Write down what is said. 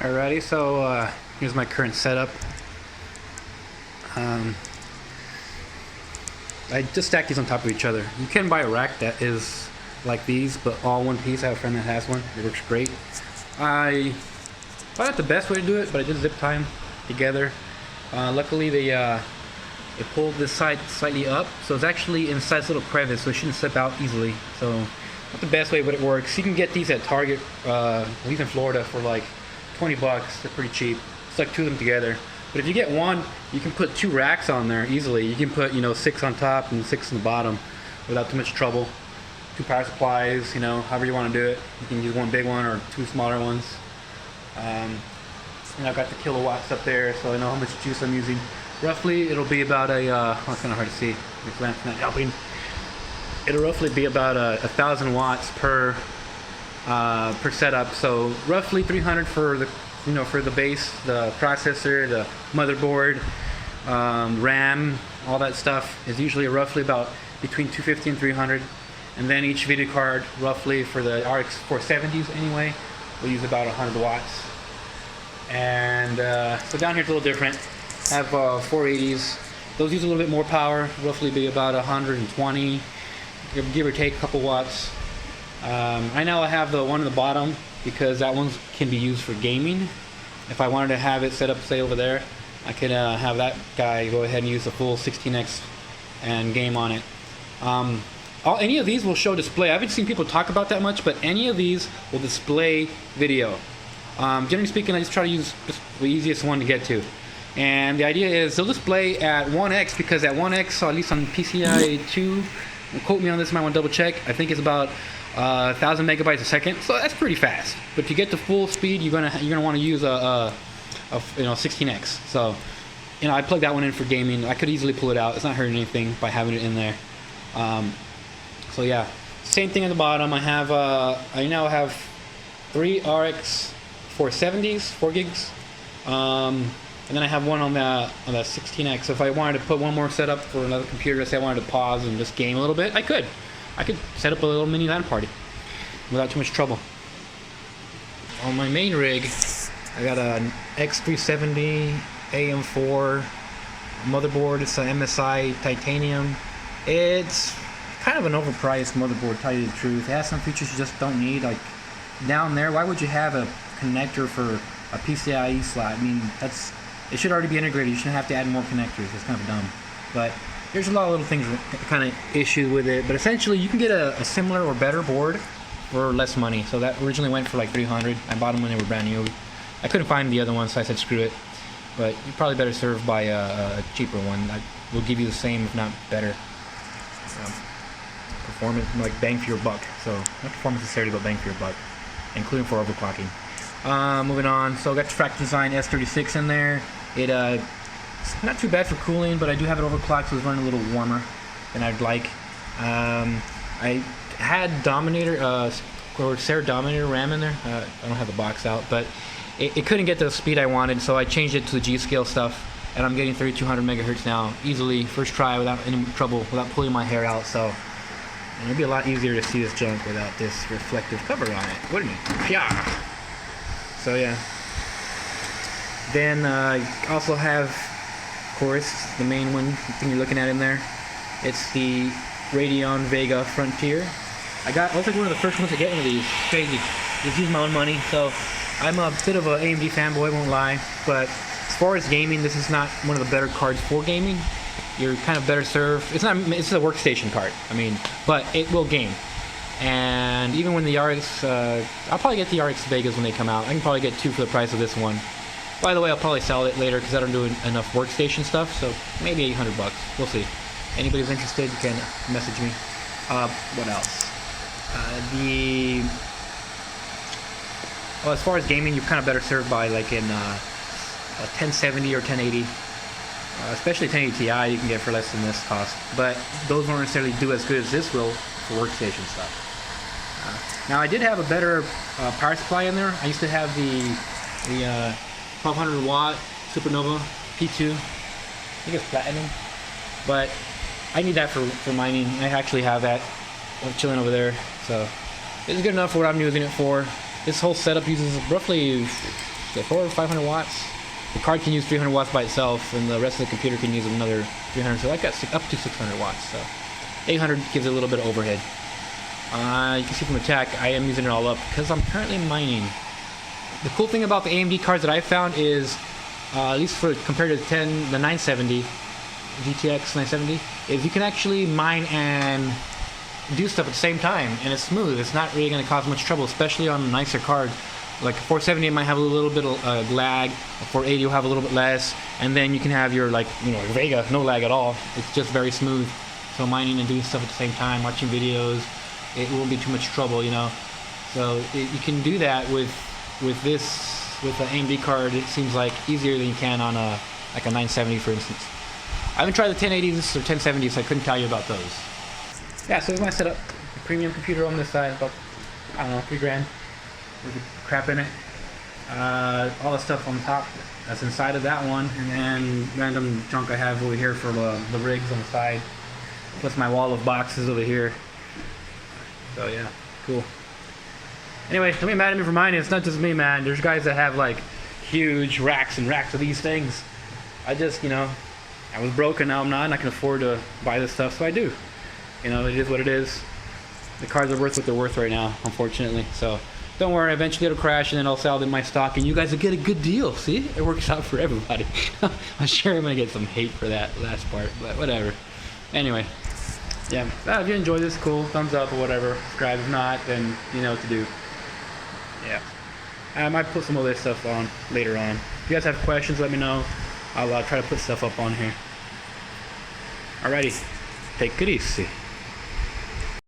Alrighty, so here's my current setup. I just stack these on top of each other. You can buy a rack that is like these, but all one piece. I have a friend that has one. It works great. Probably not the best way to do it, but I did zip tie them together. Luckily, they pulled this side slightly up, so it's actually inside this little crevice, so it shouldn't slip out easily. So, not the best way, but it works. You can get these at Target, at least in Florida, for like 20 bucks. They're pretty cheap. It's like two of them together. But if you get one, you can put two racks on there easily. You can put, 6 on top and 6 on the bottom without too much trouble. Two power supplies, however you want to do it. You can use one big one or two smaller ones. And I've got the kilowatts up there, so I know how much juice I'm using. Roughly, it'll be about a, it's kind of hard to see. This lamp's not helping. It'll roughly be about 1,000 watts per setup. So roughly 300 for the for the base, the processor, the motherboard, RAM, all that stuff is usually roughly about between 250 and 300. And then each video card, roughly for the RX 470s anyway, will use about 100 watts. And so down here it's a little different. I have 480s. Those use a little bit more power, roughly be about 120, give or take a couple watts. Right now I have the one on the bottom because that one can be used for gaming. If I wanted to have it set up, say over there, I could have that guy go ahead and use the full 16x and game on it. Any of these will show display. I haven't seen people talk about that much, but any of these will display video. Generally speaking, I just try to use the easiest one to get to. And the idea is they'll display at 1x because at 1x, or at least on PCI 2, quote me on this, you might want to double check, I think it's about 1,000 megabytes a second, so that's pretty fast. But if you get to full speed, you're gonna want to use a 16x. So I plug that one in for gaming. I could easily pull it out. It's not hurting anything by having it in there. So yeah, same thing at the bottom. I now have 3 RX 470s, 4 gigs, and then I have one on the 16x. So if I wanted to put one more setup for another computer, say I wanted to pause and just game a little bit, I could set up a little mini LAN party without too much trouble. On my main rig, I got an X370 AM4 motherboard. It's an MSI titanium. It's kind of an overpriced motherboard, to tell you the truth. It has some features you just don't need. Like down there, why would you have a connector for a PCIe slot? I mean, it should already be integrated. You shouldn't have to add more connectors. It's kind of dumb. But there's a lot of little things that kind of issue with it. But essentially, you can get a similar or better board for less money. So that originally went for like 300. I bought them when they were brand new. I couldn't find the other one, so I said screw it. But you're probably better served by a cheaper one. That will give you the same, if not better, performance, like bang for your buck. So not performance necessarily, but bang for your buck, including for overclocking. Moving on, so I got the Frac Design S36 in there. It's not too bad for cooling, but I do have it overclocked, so it's running a little warmer than I'd like. I had Dominator, Corsair Dominator RAM in there. I don't have the box out, but it couldn't get the speed I wanted, so I changed it to the G-Scale stuff, and I'm getting 3200 megahertz now, easily, first try, without any trouble, without pulling my hair out. So it'd be a lot easier to see this junk without this reflective cover on it, wouldn't it? Yeah. So yeah. Then I also have, of course, the main one, the thing you're looking at in there. It's the Radeon Vega Frontier. I was like one of the first ones to get one of these. Crazy. Just use my own money. So I'm a bit of an AMD fanboy, won't lie. But as far as gaming, this is not one of the better cards for gaming. You're kind of better served. It's a workstation card. But it will game. And even when the RX, I'll probably get the RX Vegas when they come out. I can probably get 2 for the price of this one. By the way, I'll probably sell it later because I don't do enough workstation stuff, so maybe 800 bucks. We'll see. Anybody's interested, you can message me. What else? As far as gaming, you're kind of better served by like in a 1070 or 1080. Especially 1080 Ti, you can get for less than this cost. But those won't necessarily do as good as this will for workstation stuff. Now, I did have a better power supply in there. I used to have the 1200 watt Supernova P2. I think it's platinum, but I need that for mining. I actually have that chilling over there, so it's good enough for what I'm using it for. This whole setup uses roughly Okay, 400 or 500 watts. The card can use 300 watts by itself, and the rest of the computer can use another 300. So I got up to 600 watts. So 800 gives it a little bit of overhead. You can see from the tech, I am using it all up because I'm currently mining. The cool thing about the AMD cards that I found is, at least for compared to the 970, GTX 970, is you can actually mine and do stuff at the same time, and it's smooth. It's not really going to cause much trouble, especially on a nicer card. Like a 470, it might have a little bit of lag. A 480 will have a little bit less, and then you can have your Vega, no lag at all. It's just very smooth. So mining and doing stuff at the same time, watching videos, it won't be too much trouble, you know. So you can do that with the AMD card. It seems like easier than you can on a 970, for instance. I haven't tried the 1080s or 1070s, so I couldn't tell you about those. Yeah, so here's my setup. A premium computer on this side, about, I don't know, $3 grand. There's crap in it. All the stuff on top that's inside of that one, and then random junk I have over here for the rigs on the side. Plus my wall of boxes over here. So yeah, cool. Anyway, don't be mad at me for mine. It's not just me, man. There's guys that have like huge racks and racks of these things. I just, I was broke and now I'm not, and I can afford to buy this stuff, so I do. It is what it is. The cards are worth what they're worth right now, unfortunately. So don't worry, eventually it'll crash and then I'll sell them my stock and you guys will get a good deal. See? It works out for everybody. I'm sure I'm going to get some hate for that last part, but whatever. Anyway, yeah, if you enjoyed this, cool. Thumbs up or whatever. Subscribe. If not, then you know what to do. Yeah. I might put some of this stuff on later on. If you guys have questions, let me know. I'll try to put stuff up on here. Alrighty. Take it easy.